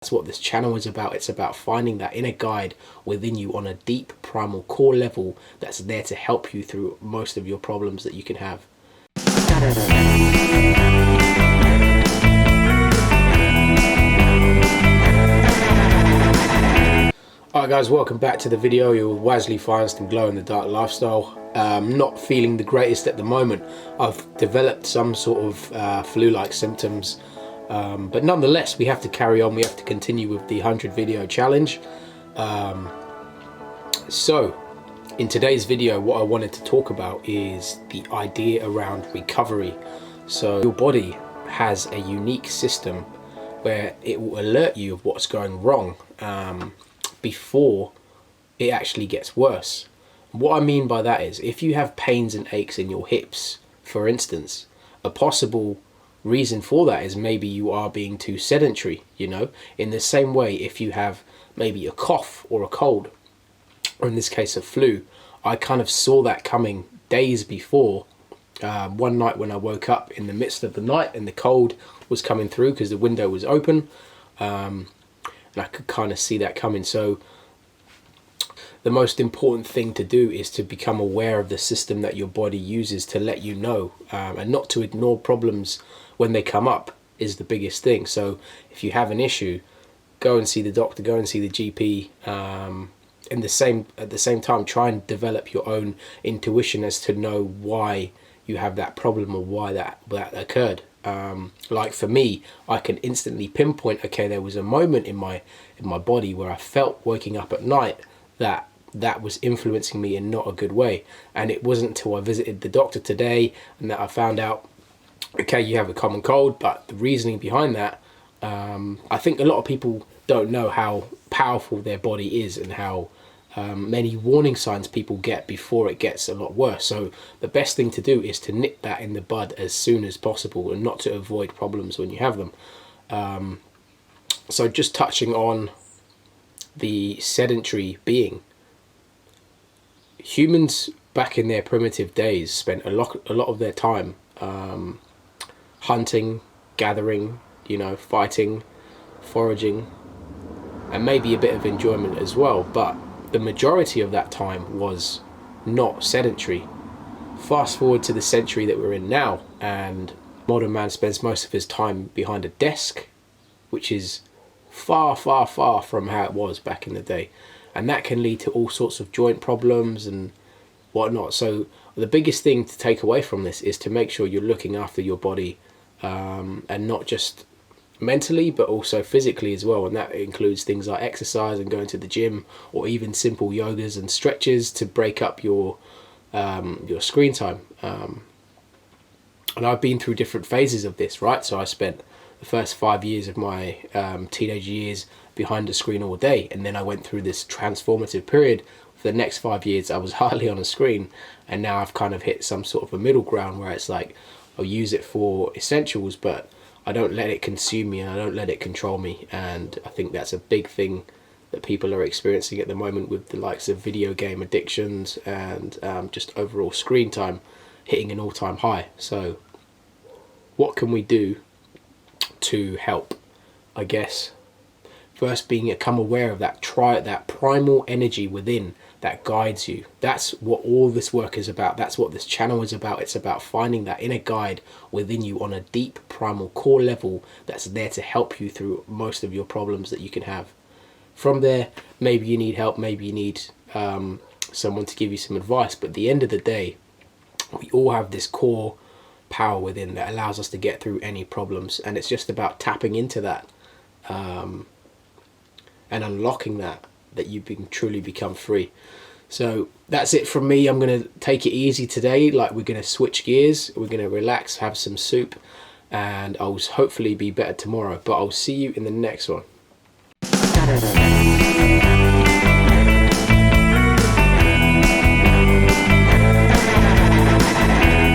That's what this channel is about. It's about finding that inner guide within you on a deep primal core level that's there to help you through most of your problems that you can have. Alright guys, welcome back to the video. You're with Wazzly and Glow in the Dark Lifestyle. Not feeling the greatest at the moment. I've developed some sort of flu-like symptoms. But nonetheless, we have to carry on. We have to continue with the 100 video challenge. So in today's video, what I wanted to talk about is the idea around recovery. So your body has a unique system where it will alert you of what's going wrong before it actually gets worse. What I mean by that is, if you have pains and aches in your hips, for instance, a possible reason for that is maybe you are being too sedentary, you know. In the same way, if you have maybe a cough or a cold, or in this case a flu, I kind of saw that coming days before. One night when I woke up in the midst of the night and the cold was coming through because the window was open, and I could kind of see that coming. So the most important thing to do is to become aware of the system that your body uses to let you know, and not to ignore problems when they come up is the biggest thing. So if you have an issue, go and see the doctor, go and see the GP. At the same time, try and develop your own intuition as to know why you have that problem or why that occurred. Like for me, I can instantly pinpoint, okay, there was a moment in my body where I felt waking up at night that was influencing me in not a good way. And it wasn't until I visited the doctor today and that I found out, okay, you have a common cold. But the reasoning behind that, I think a lot of people don't know how powerful their body is and how many warning signs people get before it gets a lot worse. So the best thing to do is to nip that in the bud as soon as possible and not to avoid problems when you have them. So just touching on the sedentary being. Humans back in their primitive days spent a lot of their time hunting, gathering, you know, fighting, foraging, and maybe a bit of enjoyment as well. But the majority of that time was not sedentary. Fast forward to the century that we're in now, and modern man spends most of his time behind a desk, which is far, far, far from how it was back in the day. And that can lead to all sorts of joint problems and whatnot. So the biggest thing to take away from this is to make sure you're looking after your body, and not just mentally but also physically as well. And that includes things like exercise and going to the gym, or even simple yogas and stretches to break up your screen time. And I've been through different phases of this, right? So I spent the first 5 years of my teenage years behind a screen all day, and then I went through this transformative period. For the next 5 years I was hardly on a screen, and now I've kind of hit some sort of a middle ground where it's like I'll use it for essentials, but I don't let it consume me and I don't let it control me. And I think that's a big thing that people are experiencing at the moment with the likes of video game addictions and just overall screen time hitting an all-time high. So what can we do to help? I guess first being become aware of that primal energy within that guides you. That's what all this work is about. That's what this channel is about. It's about finding that inner guide within you on a deep primal core level that's there to help you through most of your problems that you can have. From there, maybe you need help, maybe you need someone to give you some advice, but at the end of the day, we all have this core power within that allows us to get through any problems, and it's just about tapping into that and unlocking that you can truly become free. So that's it from me. I'm going to take it easy today. Like, we're going to switch gears, we're going to relax, have some soup, and I'll hopefully be better tomorrow. But I'll see you in the next one.